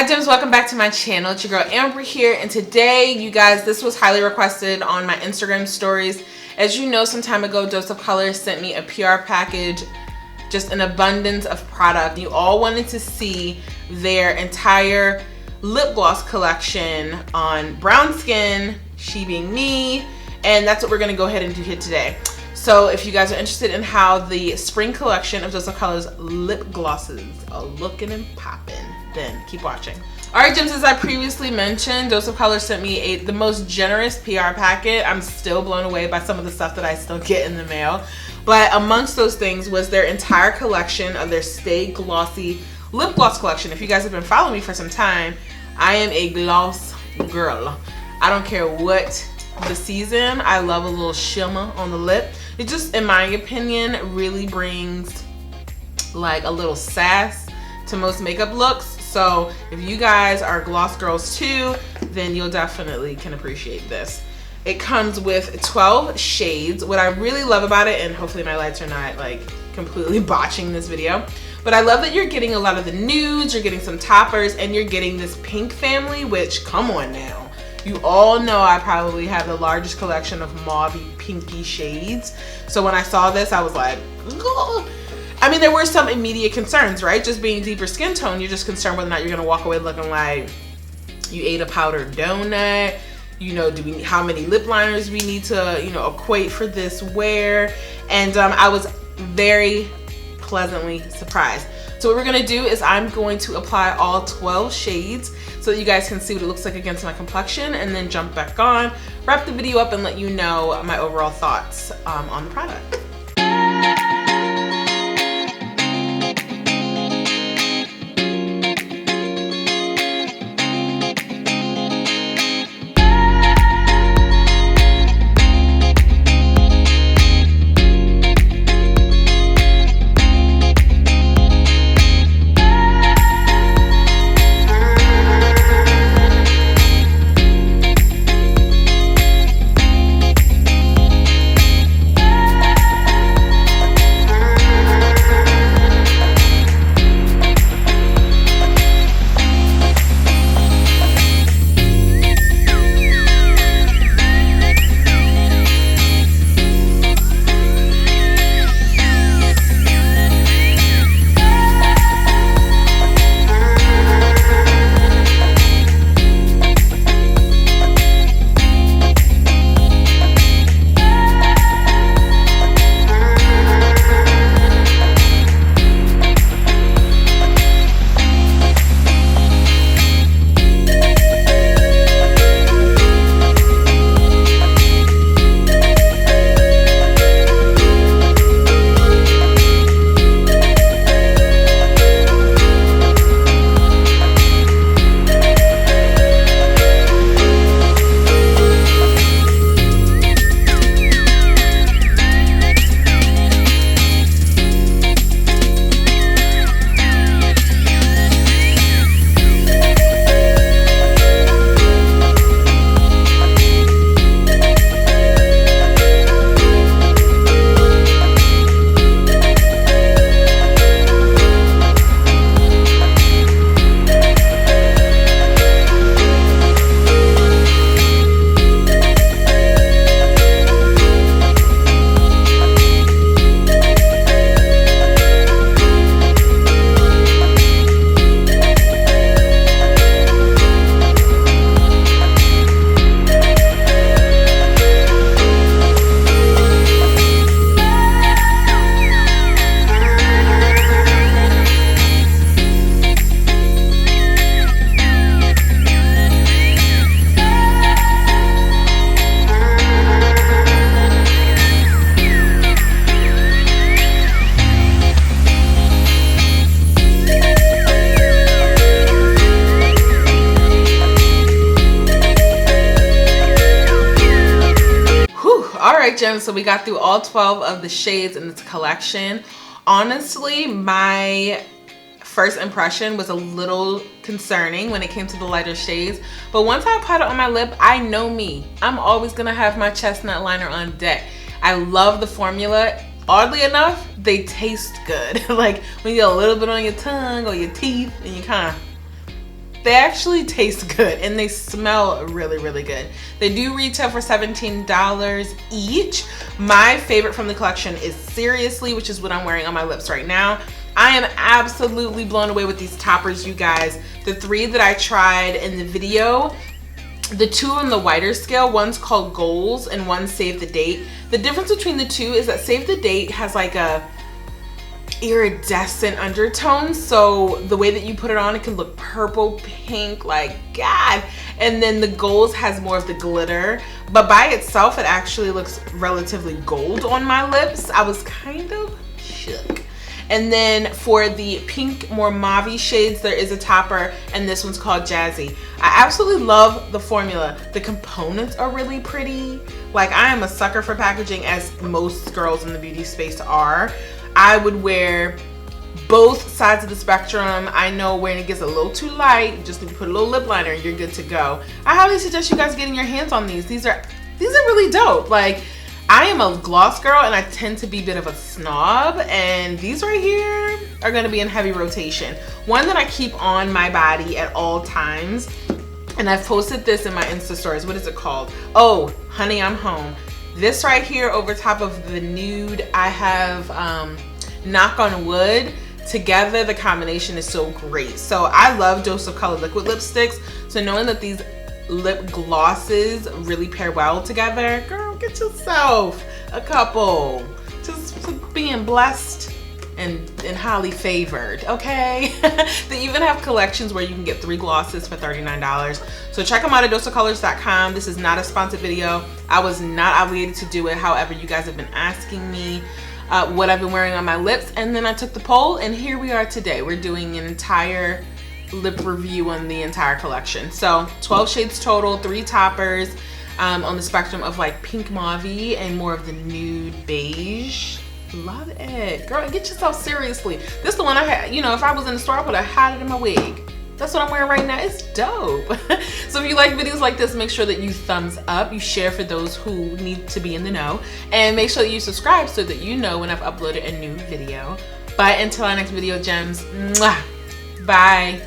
Hi Gems, welcome back to my channel. It's your girl Ambra here, and today, you guys, this was highly requested on my Instagram stories. As you know, some time ago, Dose of Color sent me a PR package, just an abundance of product. You all wanted to see their entire lip gloss collection on brown skin, she being me, and that's what we're gonna go ahead and do here today. So if you guys are interested in how the spring collection of Dose of Color's lip glosses are looking and popping, then keep watching. Alright Gems, as I previously mentioned, Dose of Color sent me the most generous PR packet. I'm still blown away by some of the stuff that I still get in the mail. But amongst those things was their entire collection of their Stay Glossy lip gloss collection. If you guys have been following me for some time, I am a gloss girl. I don't care what the season, I love a little shimmer on the lip. It just, in my opinion, really brings like a little sass to most makeup looks. So if you guys are gloss girls too, then you'll definitely can appreciate this. It comes with 12 shades. What I really love about it, and hopefully my lights are not like completely botching this video, but I love that you're getting a lot of the nudes, you're getting some toppers, and you're getting this pink family, which, come on now. You all know I probably have the largest collection of mauvey pinky shades. So when I saw this, I was like, ugh. I mean, there were some immediate concerns, right? Just being deeper skin tone, you're just concerned whether or not you're gonna walk away looking like you ate a powdered donut. You know, how many lip liners we need to, you know, equate for this wear. And I was very pleasantly surprised. So what we're gonna do is I'm going to apply all 12 shades so that you guys can see what it looks like against my complexion, and then jump back on, wrap the video up, and let you know my overall thoughts on the product. Alright Gems, so we got through all 12 of the shades in this collection. Honestly, my first impression was a little concerning when it came to the lighter shades, but once I put it on my lip, I know me. I'm always gonna have my chestnut liner on deck. I love the formula. Oddly enough, they taste good. Like when you get a little bit on your tongue or your teeth and you kind of They actually taste good and they smell really, really good. They do retail for $17 each. My favorite from the collection is Seriously, which is what I'm wearing on my lips right now. I am absolutely blown away with these toppers, you guys. The 3 that I tried in the video, the 2 on the whiter scale, one's called Goalz and one's Save the Date. The difference between the 2 is that Save the Date has like a iridescent undertone, so the way that you put it on, it can look purple, pink, like God. And then the Goalz has more of the glitter, but by itself it actually looks relatively gold on my lips. I was kind of shook. And then for the pink, more mauve shades, there is a topper, and this one's called Jazzy. I absolutely love the formula. The components are really pretty. Like, I am a sucker for packaging, as most girls in the beauty space are. I would wear both sides of the spectrum. I know when it gets a little too light, you just need to put a little lip liner and you're good to go. I highly suggest you guys getting your hands on these. These are really dope. Like, I am a gloss girl and I tend to be a bit of a snob, and these right here are gonna be in heavy rotation. One that I keep on my body at all times, and I've posted this in my Insta stories. What is it called? Oh, Honey, I'm Home. This right here over top of the nude, I have Knock on Wood. Together, the combination is so great. So I love Dose of Color liquid lipsticks. So knowing that these lip glosses really pair well together, girl, get yourself a couple. Just being blessed and highly favored, okay? They even have collections where you can get 3 glosses for $39. So check them out at doseofcolors.com. This is not a sponsored video. I was not obligated to do it. However, you guys have been asking me what I've been wearing on my lips, and then I took the poll, and here we are today. We're doing an entire lip review on the entire collection. So 12 shades total, 3 toppers on the spectrum of like pink mauve and more of the nude beige. Love it, girl. Get yourself Seriously. This is the one I had, you know, if I was in the store, I would have had it in my wig. That's what I'm wearing right now. It's dope. So if you like videos like this, make sure that you thumbs up, you share for those who need to be in the know, and make sure that you subscribe so that you know when I've uploaded a new video. But until our next video, gems, mwah, bye.